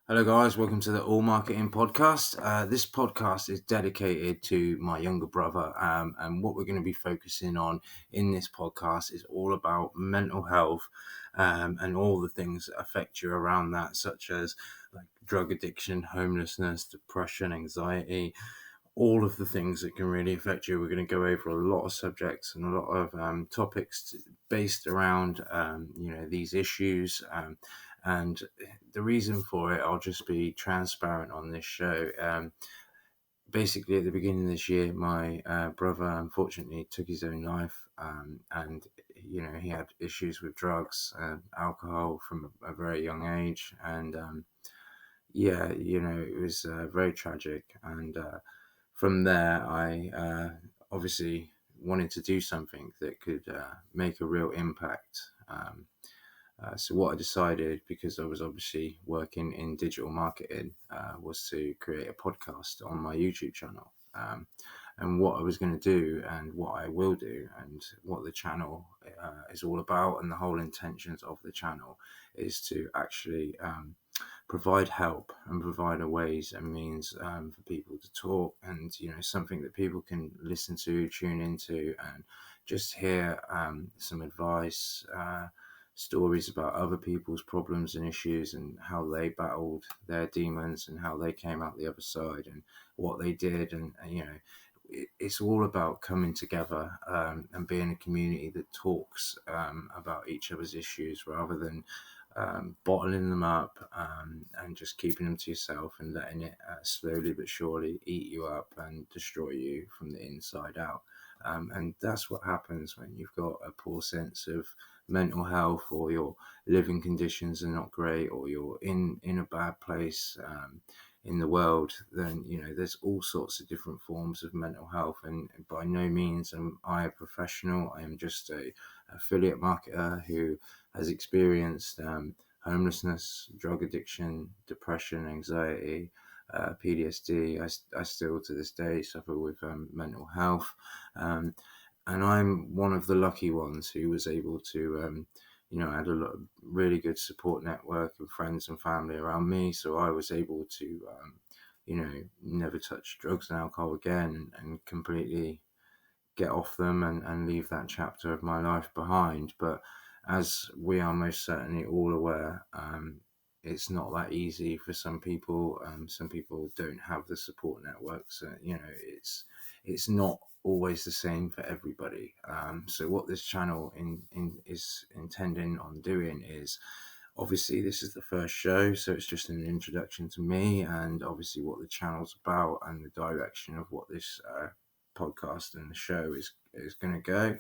Hello, guys. Welcome to the AllMarketing podcast. This podcast is dedicated to my younger brother, and what we're going to be focusing on in this podcast is all about mental health and all the things that affect you around that, such as like drug addiction, homelessness, depression, anxiety, all of the things that can really affect you. We're going to go over a lot of subjects and a lot of topics based around these issues. And the reason for it, I'll just be transparent on this show. Basically, at the beginning of this year, my brother unfortunately took his own life, and he had issues with drugs and alcohol from a very young age, and it was very tragic. And from there, I obviously wanted to do something that could make a real impact. So what I decided, because I was obviously working in digital marketing, was to create a podcast on my YouTube channel. And what I was going to do and what I will do and what the channel is all about, and the whole intentions of the channel is to actually provide help and provide a ways and means for people to talk, and something that people can listen to, tune into, and just hear some advice, stories about other people's problems and issues, and how they battled their demons and how they came out the other side and what they did. And it's all about coming together and being a community that talks about each other's issues, rather than bottling them up and just keeping them to yourself and letting it slowly but surely eat you up and destroy you from the inside out. And that's what happens when you've got a poor sense of mental health, or your living conditions are not great, or you're in a bad place in the world. Then there's all sorts of different forms of mental health, and by no means am I a professional. I am just a affiliate marketer who has experienced homelessness, drug addiction, depression, anxiety, PTSD. I still to this day suffer with mental health, and I'm one of the lucky ones who was able to, I had a lot of really good support network and friends and family around me, so I was able to, never touch drugs and alcohol again, and completely get off them and leave that chapter of my life behind. But as we are most certainly all aware, it's not that easy for some people. Some people don't have the support networks. It's not always the same for everybody. So what this channel is intending on doing is, obviously this is the first show, so it's just an introduction to me and obviously what the channel's about and the direction of what this podcast and the show is going to go.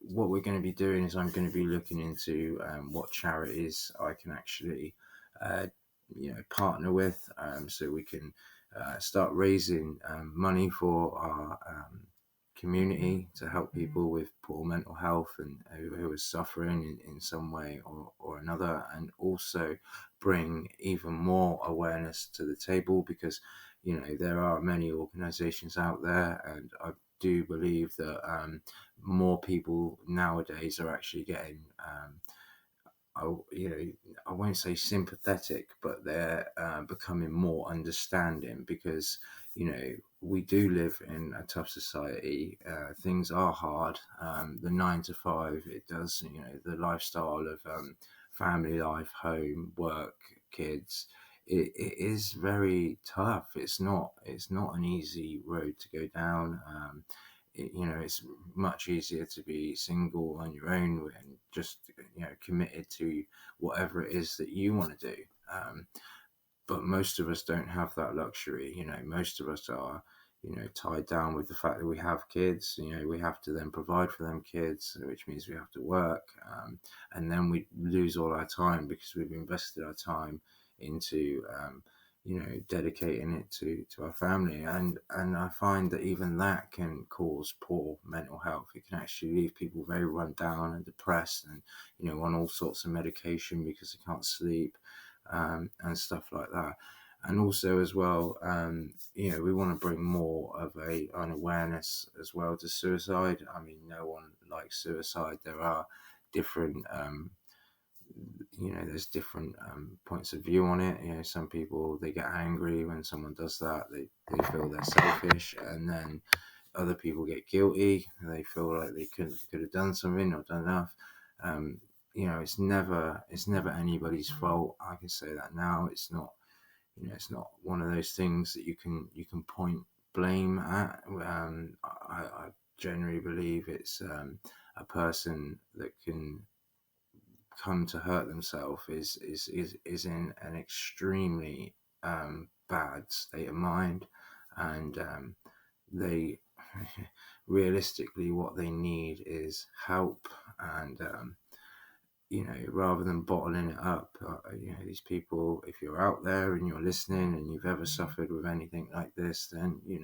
What we're going to be doing is I'm going to be looking into what charities I can actually partner with, so we can start raising money for our community to help people with poor mental health and who are suffering in some way or another, and also bring even more awareness to the table, because there are many organizations out there, and I do believe that more people nowadays are actually getting I won't say sympathetic, but they're becoming more understanding, because we do live in a tough society. Things are hard. The 9 to 5, it does. The lifestyle of family life, home, work, kids. It is very tough. It's not an easy road to go down. It's much easier to be single on your own and just committed to whatever it is that you want to do. But most of us don't have that luxury. Most of us are tied down with the fact that we have kids. We have to then provide for them kids, which means we have to work, and then we lose all our time because we've invested our time into dedicating it to our family. And I find that even that can cause poor mental health. It can actually leave people very run down and depressed, and on all sorts of medication because they can't sleep, and stuff like that. And also as well, we want to bring more of an awareness as well to suicide. I mean, no one likes suicide. There are different there's different points of view on it. Some people, they get angry when someone does that. They feel they're selfish, and then other people get guilty. They feel like they could have done something or done enough. Um, it's never anybody's fault. I can say that now. It's not one of those things that you can point blame at. I generally believe it's a person that can come to hurt themselves is in an extremely bad state of mind, and they realistically what they need is help, and rather than bottling it up. These people, if you're out there and you're listening and you've ever suffered with anything like this, then you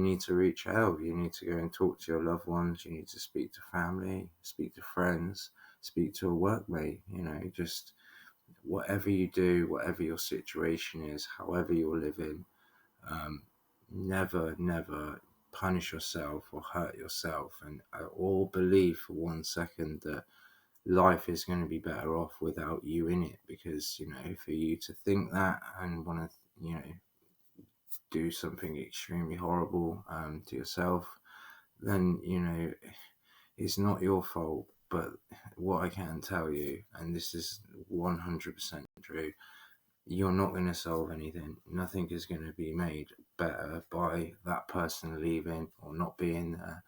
need to reach out. You need to go and talk to your loved ones. You need to speak to family, speak to friends, speak to a workmate. Just whatever you do, whatever your situation is, however you're living, um, never punish yourself or hurt yourself. And I all believe for 1 second that life is going to be better off without you in it, because for you to think that and want to do something extremely horrible to yourself, then it's not your fault. But what I can tell you, and this is 100% true, you're not going to solve anything. Nothing is going to be made better by that person leaving or not being there,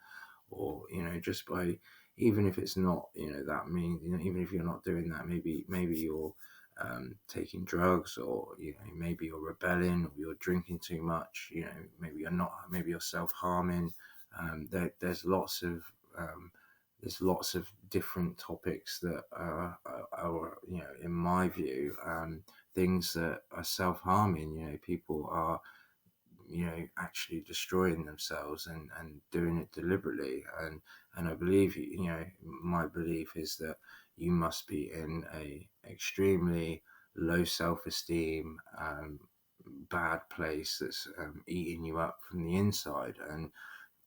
or just by, even if it's not that mean, even if you're not doing that, maybe you're taking drugs, or maybe you're rebelling, or you're drinking too much, maybe you're not, maybe you're self-harming. Um, there's lots of different topics that are in my view, things that are self-harming. People are actually destroying themselves, and doing it deliberately. And I believe, my belief is that you must be in a extremely low self-esteem, bad place that's eating you up from the inside. And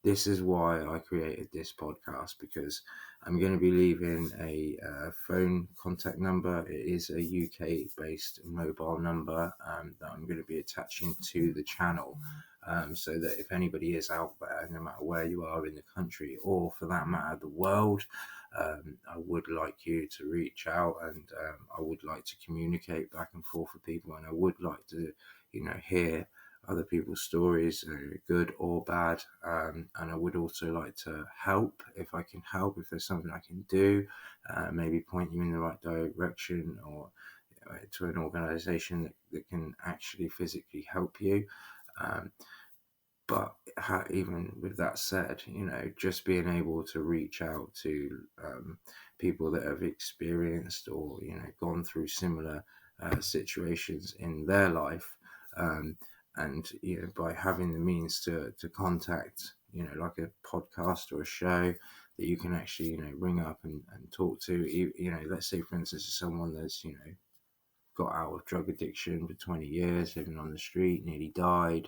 this is why I created this podcast, because I'm going to be leaving a phone contact number. It is a UK based mobile number that I'm going to be attaching to the channel, so that if anybody is out there, no matter where you are in the country, or for that matter the world, I would like you to reach out, and I would like to communicate back and forth with people, and I would like to hear other people's stories, good or bad. And I would also like to help, if I can help, if there's something I can do, maybe point you in the right direction, or to an organization that can actually physically help you. Um, but even with that said, just being able to reach out to people that have experienced, or gone through similar situations in their life, um, and by having the means to contact, like a podcast or a show that you can actually ring up and talk to. Let's say for instance someone that's got out of drug addiction for 20 years, living on the street, nearly died,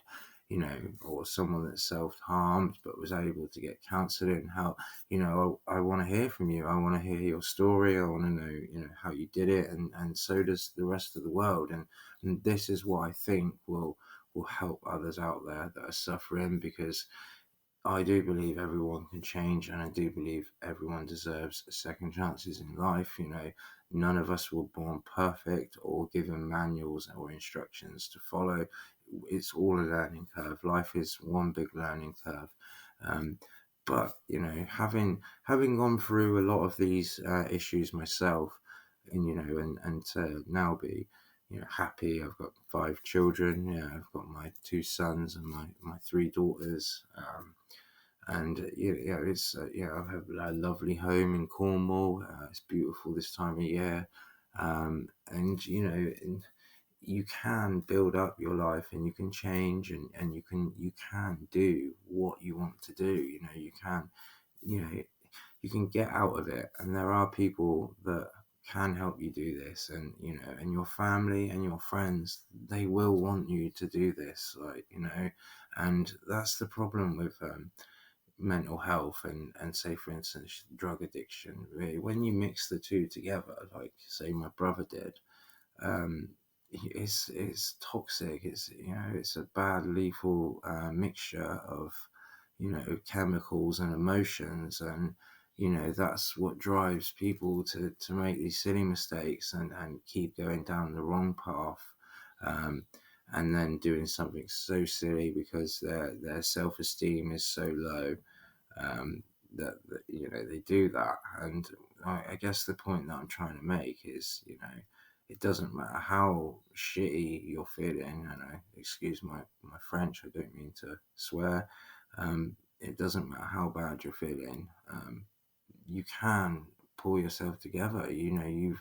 or someone that self-harmed but was able to get counseling and help. I want to hear from you. I want to hear your story. I want to know, how you did it, and so does the rest of the world. And this is what I think will help others out there that are suffering, because I do believe everyone can change, and I do believe everyone deserves second chances in life. None of us were born perfect or given manuals or instructions to follow. It's all a learning curve. Life is one big learning curve. Um, but having gone through a lot of these issues myself, and and to now be happy. I've got 5 children. Yeah, I've got my 2 sons and my 3 daughters. And it's I have a lovely home in Cornwall. It's beautiful this time of year, and and you can build up your life, and you can change, and you can do what you want to do. You know you can get out of it, and there are people that can help you do this, and and your family and your friends, they will want you to do this, and that's the problem with mental health and say, for instance, drug addiction, really, when you mix the two together, like say my brother did, um, it's toxic. It's, it's a bad, lethal mixture of, chemicals and emotions, and that's what drives people to make these silly mistakes and keep going down the wrong path, um, and then doing something so silly because their self esteem is so low, um, that they do that. And I guess the point that I'm trying to make is, it doesn't matter how shitty you're feeling, and excuse my French, I don't mean to swear. It doesn't matter how bad you're feeling. You can pull yourself together. You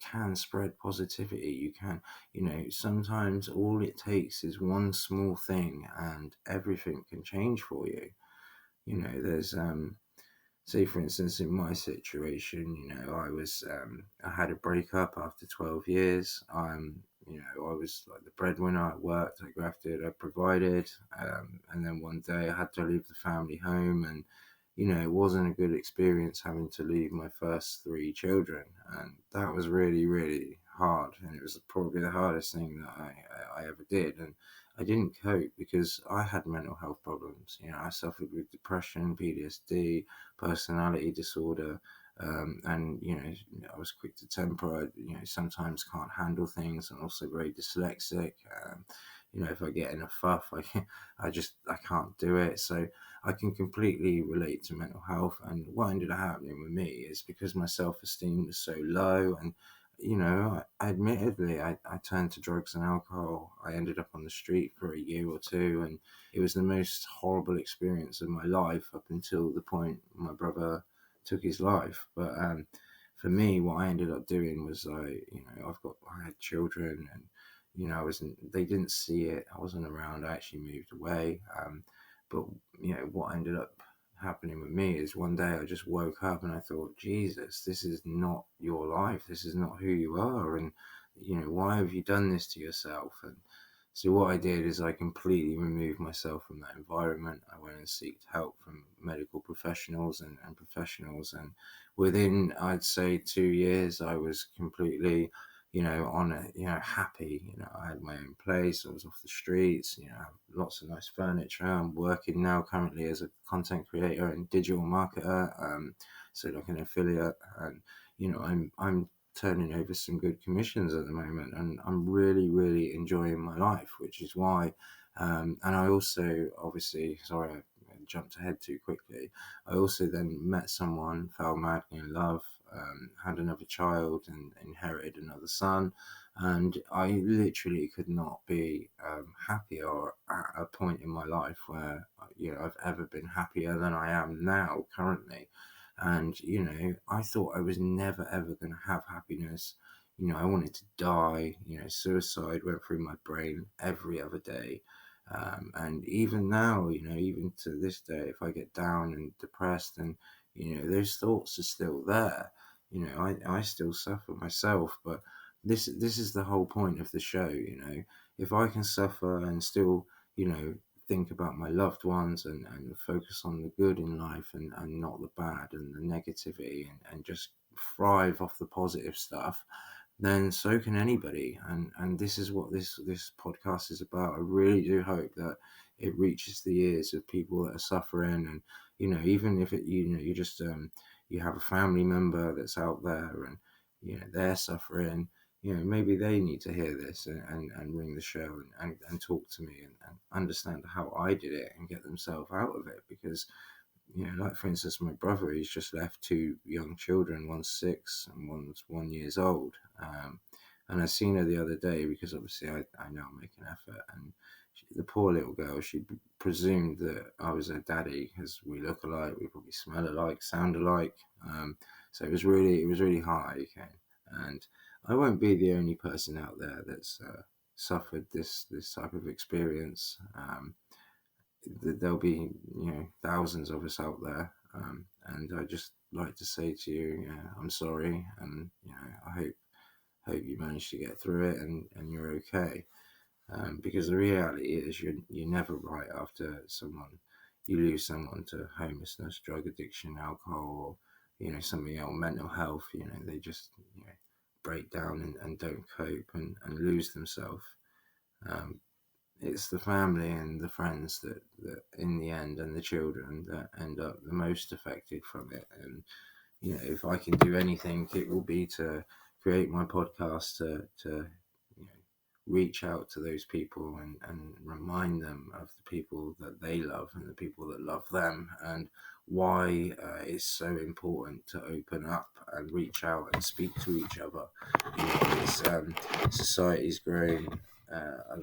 can spread positivity. You can, sometimes all it takes is one small thing and everything can change for you. There's say for instance in my situation, I had a breakup after 12 years. I was like the breadwinner. I worked, I grafted, I provided, and then one day I had to leave the family home, and it wasn't a good experience having to leave my first three children, and that was really, really hard, and it was probably the hardest thing that I ever did. And I didn't cope because I had mental health problems. I suffered with depression, PTSD, personality disorder, and I was quick to temper. I, sometimes can't handle things, and also very dyslexic. If I get in a fuff, I can't do it. So I can completely relate to mental health. And what ended up happening with me is because my self esteem was so low, and admittedly, I turned to drugs and alcohol. I ended up on the street for a year or two, and it was the most horrible experience of my life up until the point my brother took his life. But for me, what I ended up doing was I had children, and I wasn't. They didn't see it. I wasn't around. I actually moved away. But what ended up happening with me is one day I just woke up and I thought, Jesus, this is not your life. This is not who you are. And, why have you done this to yourself? And so what I did is I completely removed myself from that environment. I went and sought help from medical professionals and professionals. And within, I'd say 2 years, I was completely, on it, happy. I had my own place. I was off the streets, I have lots of nice furniture. I'm working now currently as a content creator and digital marketer, so like an affiliate. And, I'm turning over some good commissions at the moment, and I'm really, really enjoying my life, which is why, and I also, obviously, sorry, I jumped ahead too quickly. I also then met someone, fell madly in love, had another child, and inherited another son. And I literally could not be happier at a point in my life where, I've ever been happier than I am now currently. And, I thought I was never ever going to have happiness. I wanted to die. Suicide went through my brain every other day. And even now, even to this day, if I get down and depressed, and, those thoughts are still there. I still suffer myself, but this is the whole point of the show. If I can suffer and still, think about my loved ones, and focus on the good in life, and not the bad and the negativity, and just thrive off the positive stuff, then so can anybody. And this is what this podcast is about. I really do hope that it reaches the ears of people that are suffering. And even if you just you have a family member that's out there, and they're suffering, maybe they need to hear this, and ring the show, and talk to me, and understand how I did it, and get themselves out of it. Because like for instance, my brother, he's just left two young children. One's 6 and one's 1 years old. And I seen her the other day because obviously I now make an effort. And the poor little girl, she presumed that I was her daddy because we look alike, we probably smell alike, sound alike. So it was really hard. Okay, and I won't be the only person out there that's suffered this type of experience. There'll be thousands of us out there, and I just like to say to you, I'm sorry, and I hope you manage to get through it, and you're okay. Because the reality is you're never right after someone you lose someone to homelessness, drug addiction, alcohol, or something else, mental health. They just break down and don't cope and lose themselves. Um, it's the family and the friends that in the end, and the children that end up the most affected from it. And if I can do anything, it will be to create my podcast to reach out to those people and remind them of the people that they love and the people that love them, and why it's so important to open up and reach out and speak to each other. It's society's grown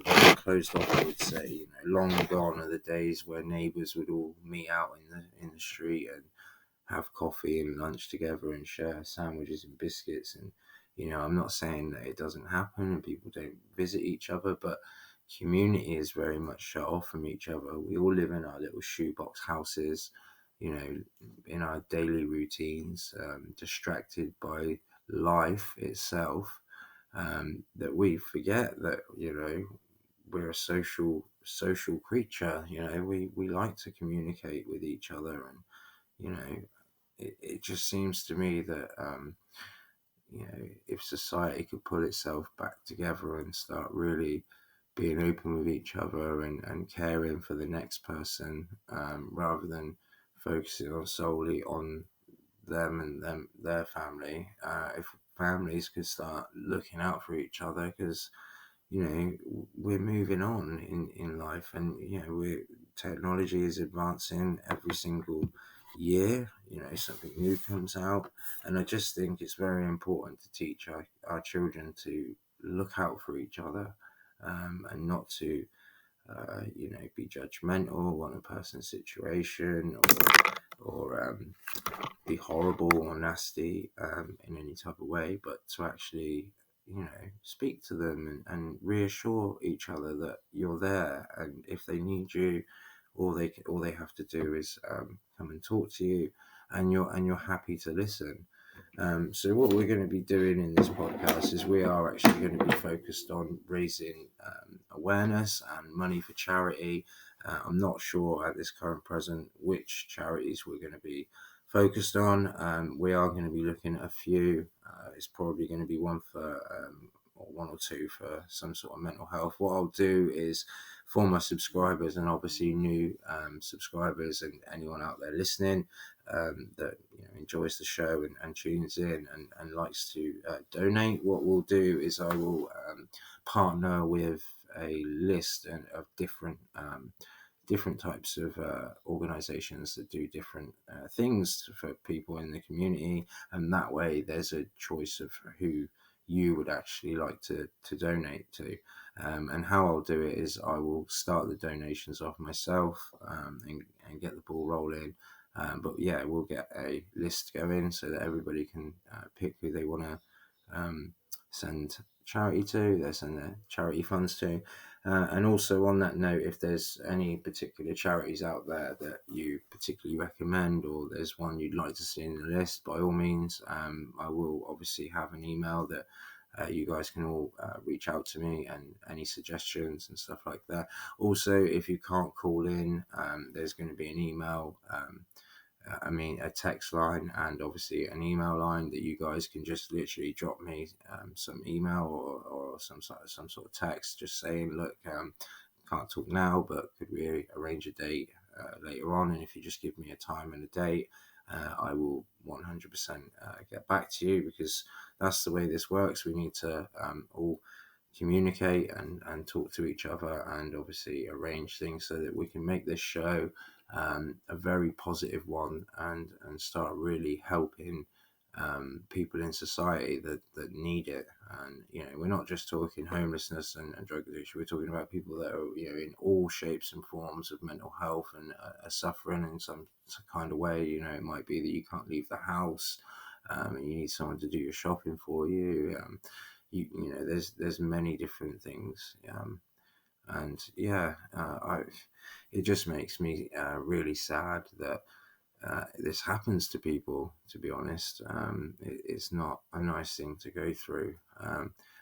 very closed off, I would say. Long gone are the days where neighbours would all meet out in the street and have coffee and lunch together and share sandwiches and biscuits. And I'm not saying that it doesn't happen and people don't visit each other, but community is very much shut off from each other. We all live in our little shoebox houses, in our daily routines, distracted by life itself, that we forget that we're a social creature. We like to communicate with each other. And it just seems to me that if society could pull itself back together and start really being open with each other and caring for the next person, rather than focusing on solely on them and their family. If families could start looking out for each other, because we're moving on in life, and technology is advancing every single year. Something new comes out, and I just think it's very important to teach our children to look out for each other, and not to be judgmental on a person's situation, or be horrible or nasty, in any type of way, but to actually speak to them and reassure each other that you're there, and if they need you, all they have to do is come and talk to you, and you're happy to listen. So what we're going to be doing in this podcast is we are actually going to be focused on raising awareness and money for charity. I'm not sure at this current present which charities we're going to be focused on. We are going to be looking at a few. It's probably going to be one for or one or two for some sort of mental health. What I'll do is, for my subscribers and obviously new subscribers and anyone out there listening, that enjoys the show and tunes in and likes to donate, what we'll do is I will partner with a list of different types of organizations that do different things for people in the community, and that way there's a choice of who you would actually like to donate to. And how I'll do it is I will start the donations off myself, and get the ball rolling. But yeah, we'll get a list going so that everybody can pick who they want to send charity to, they send their charity funds to. And also on that note, if there's any particular charities out there that you particularly recommend, or there's one you'd like to see in the list, by all means, I will obviously have an email that you guys can all reach out to me, and any suggestions and stuff like that. Also, if you can't call in, there's going to be an email, a text line, and obviously an email line that you guys can just literally drop me some email, or some sort of text, just saying, look, can't talk now, but could we arrange a date later on? And if you just give me a time and a date, I will 100% get back to you, because that's the way this works. We need to all communicate and talk to each other, and obviously arrange things so that we can make this show a very positive one, and start really helping people in society that need it. And we're not just talking homelessness and drug addiction. We're talking about people that are in all shapes and forms of mental health, and are suffering in some kind of way. It might be that you can't leave the house, and you need someone to do your shopping for you. There's many different things. And yeah, it just makes me really sad that this happens to people, to be honest. It's not a nice thing to go through.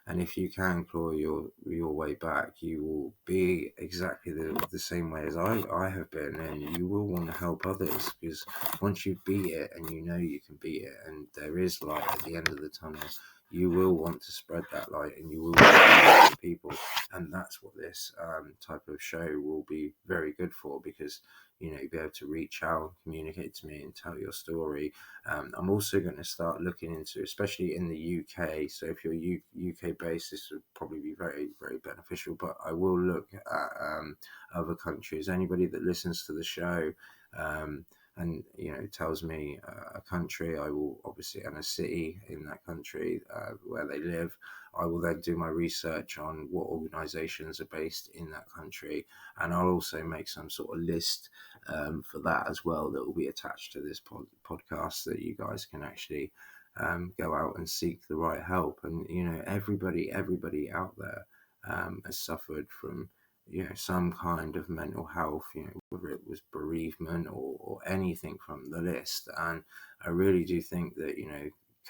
And if you can claw your way back, you will be exactly the same way as I have been, and you will want to help others, because once you beat it and you know you can beat it and there is light at the end of the tunnel, you will want to spread that light and you will want to people. And that's what this type of show will be very good for, because you'll be able to reach out, communicate to me, and tell your story. I'm also going to start looking into, especially in the UK. So if you're UK based, this would probably be very, very beneficial. But I will look at other countries. Anybody that listens to the show and tells me a country, I will obviously, and a city in that country where they live, I will then do my research on what organizations are based in that country, and I'll also make some sort of list for that as well, that will be attached to this podcast, that you guys can actually go out and seek the right help. And everybody out there has suffered from some kind of mental health, whether it was bereavement or anything from the list. And I really do think that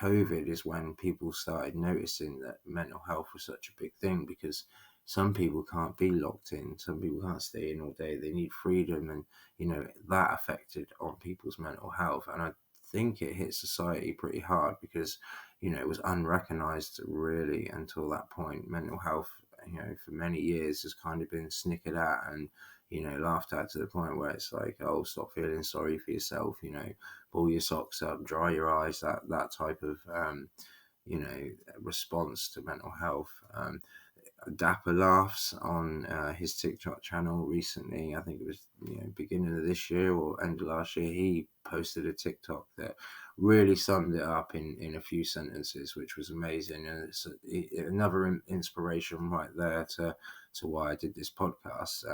COVID is when people started noticing that mental health was such a big thing, because some people can't be locked in, some people can't stay in all day, they need freedom, and that affected on people's mental health. And I think it hit society pretty hard, because it was unrecognized really until that point. Mental health, for many years has kind of been snickered at and laughed at, to the point where it's like, oh, stop feeling sorry for yourself, pull your socks up, dry your eyes, that type of response to mental health. Dapper Laughs on his TikTok channel recently, I think it was beginning of this year or end of last year, he posted a TikTok that really summed it up in a few sentences, which was amazing. And it's another inspiration right there to why I did this podcast.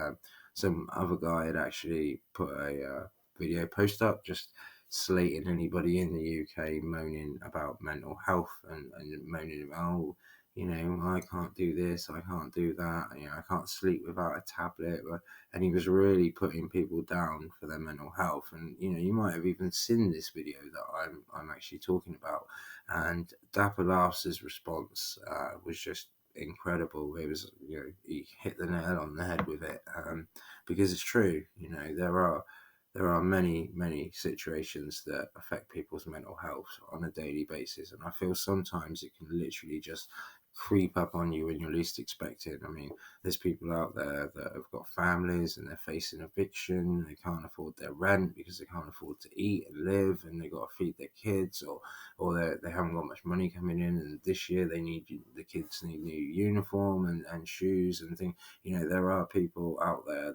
Some other guy had actually put a video post up, just slating anybody in the UK moaning about mental health, and moaning about, oh, I can't do this, I can't do that, I can't sleep without a tablet. And he was really putting people down for their mental health. And you might have even seen this video that I'm actually talking about. And Dapper Laughs' response was just incredible. It was, he hit the nail on the head with it, because it's true. There are many situations that affect people's mental health on a daily basis, and I feel sometimes it can literally just creep up on you when you're least expected. I mean, there's people out there that have got families and they're facing eviction. They can't afford their rent because they can't afford to eat and live, and they got to feed their kids, or they haven't got much money coming in. And this year the kids need new uniform and shoes and things. There are people out there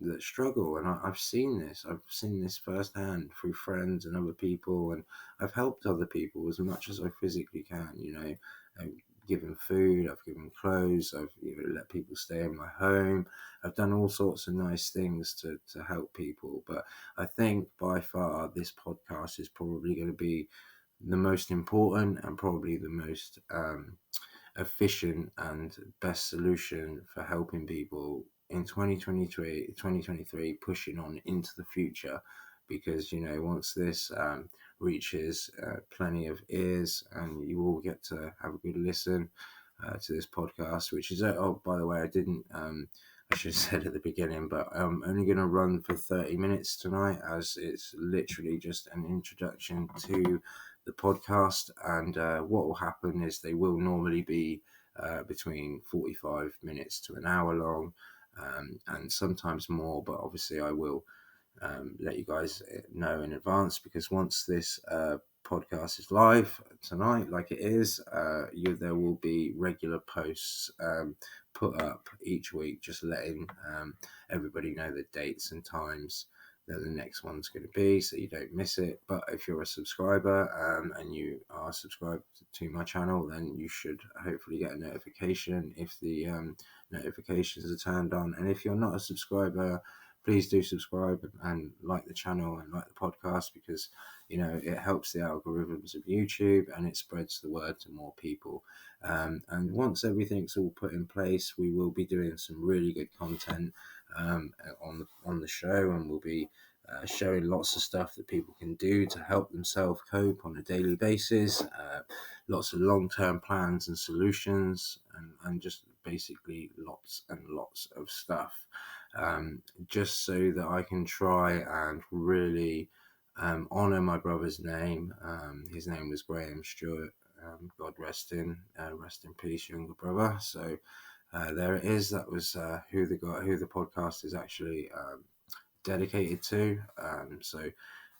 that struggle, and I've seen this firsthand through friends and other people, and I've helped other people as much as I physically can. I've given food, I've given clothes, I've let people stay in my home, I've done all sorts of nice things to help people. But I think by far this podcast is probably going to be the most important and probably the most efficient and best solution for helping people in 2023, pushing on into the future. Because once this reaches plenty of ears, and you all get to have a good listen to this podcast, which is oh, by the way, I should have said at the beginning, but I'm only going to run for 30 minutes tonight, as it's literally just an introduction to the podcast. And what will happen is they will normally be between 45 minutes to an hour long, and sometimes more, but obviously I will let you guys know in advance, because once this podcast is live tonight, like it is, there will be regular posts put up each week, just letting everybody know the dates and times that the next one's going to be, so you don't miss it. But if you're a subscriber and you are subscribed to my channel, then you should hopefully get a notification if the notifications are turned on. And if you're not a subscriber, please do subscribe and like the channel and like the podcast, because it helps the algorithms of YouTube and it spreads the word to more people. And once everything's all put in place, we will be doing some really good content on the show, and we'll be showing lots of stuff that people can do to help themselves cope on a daily basis, lots of long-term plans and solutions, and just basically lots and lots of stuff, just so that I can try and really honor my brother's name. His name was Graham Stewart. God rest in peace, younger brother. So there it is. That was who the podcast is actually dedicated to. So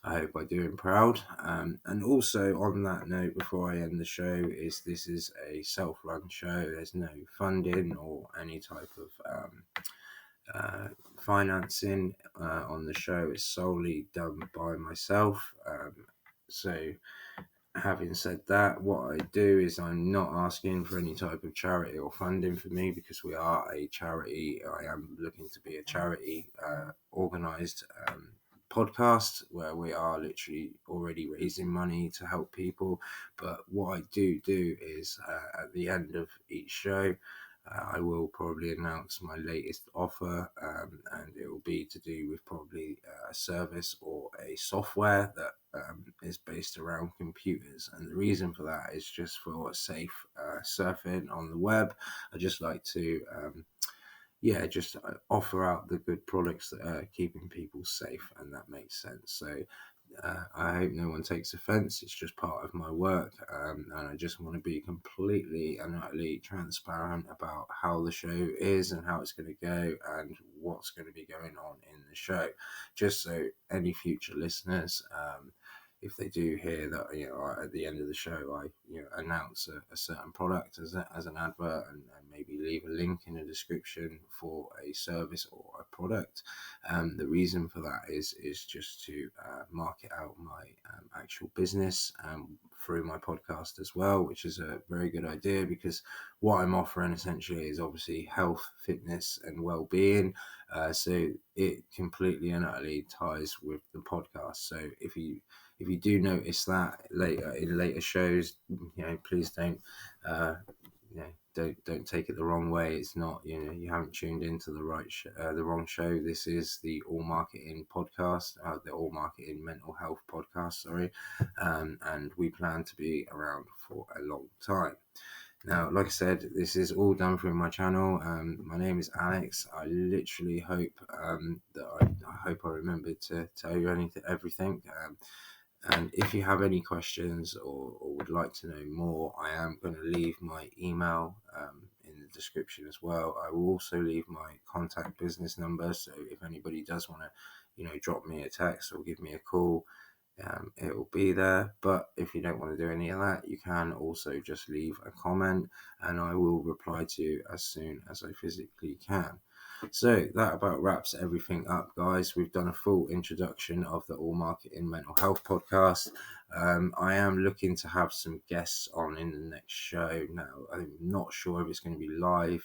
I hope I do him proud. And also on that note, before I end the show, this is a self-run show. There's no funding or any type of financing on the show. It's solely done by myself. So having said that, what I do is I'm not asking for any type of charity or funding for me, because we are a charity. I am looking to be a charity organized podcast where we are literally already raising money to help people. But what I do is at the end of each show, I will probably announce my latest offer, and it will be to do with probably a service or a software that is based around computers. And the reason for that is just for safe surfing on the web. I just like to just offer out the good products that are keeping people safe, and that makes sense. So I hope no one takes offense. It's just part of my work, and I just want to be completely and utterly transparent about how the show is and how it's going to go and what's going to be going on in the show, just so any future listeners, if they do hear that, at the end of the show I announce a certain product as an advert, and maybe leave a link in the description for a service or a product. The reason for that is just to market out my actual business through my podcast as well, which is a very good idea, because what I'm offering essentially is obviously health, fitness, and well-being. So it completely and utterly ties with the podcast. So if you do notice that later shows, please don't don't take it the wrong way. It's not, you haven't tuned into the wrong show. This is the All Marketing podcast, the All Marketing Mental Health podcast, sorry. And we plan to be around for a long time. Now, like I said, this is all done through my channel. My name is Alex. I literally hope that I hope I remembered to tell you everything. And if you have any questions or would like to know more, I am going to leave my email in the description as well. I will also leave my contact business number. So if anybody does want to, drop me a text or give me a call, it will be there. But if you don't want to do any of that, you can also just leave a comment and I will reply to you as soon as I physically can. So that about wraps everything up, guys. We've done a full introduction of the All Marketing Mental Health podcast. I am looking to have some guests on in the next show. Now, I'm not sure if it's going to be live,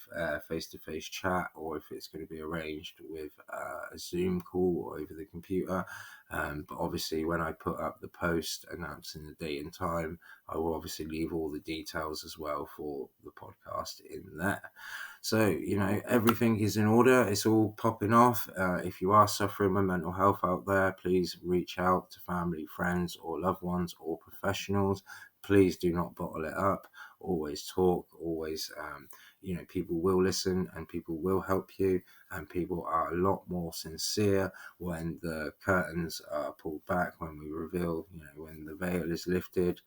face-to-face chat, or if it's going to be arranged with a Zoom call or over the computer. But obviously, when I put up the post announcing the date and time, I will obviously leave all the details as well for the podcast in there. So, everything is in order. It's all popping off. If you are suffering with mental health out there, please reach out to family, friends, or loved ones or professionals. Please do not bottle it up. Always talk. Always, people will listen and people will help you. And people are a lot more sincere when the curtains are pulled back, when we reveal, when the veil is lifted.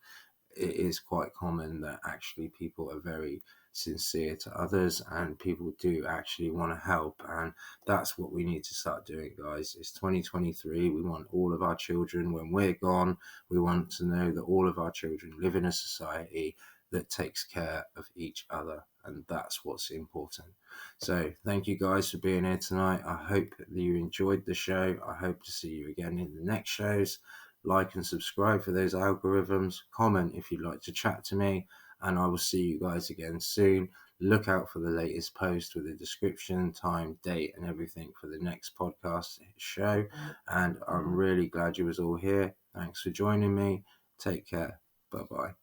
It is quite common that actually people are very sincere to others and people do actually want to help, and that's what we need to start doing, guys. It's 2023. We want all of our children, when we're gone, we want to know that all of our children live in a society that takes care of each other, and that's what's important. So thank you guys for being here tonight. I hope that you enjoyed the show. I hope to see you again in the next shows. Like and subscribe for those algorithms. Comment if you'd like to chat to me, and I will see you guys again soon. Look out for the latest post with a description, time, date, and everything for the next podcast show. And I'm really glad you was all here. Thanks for joining me. Take care. Bye-bye.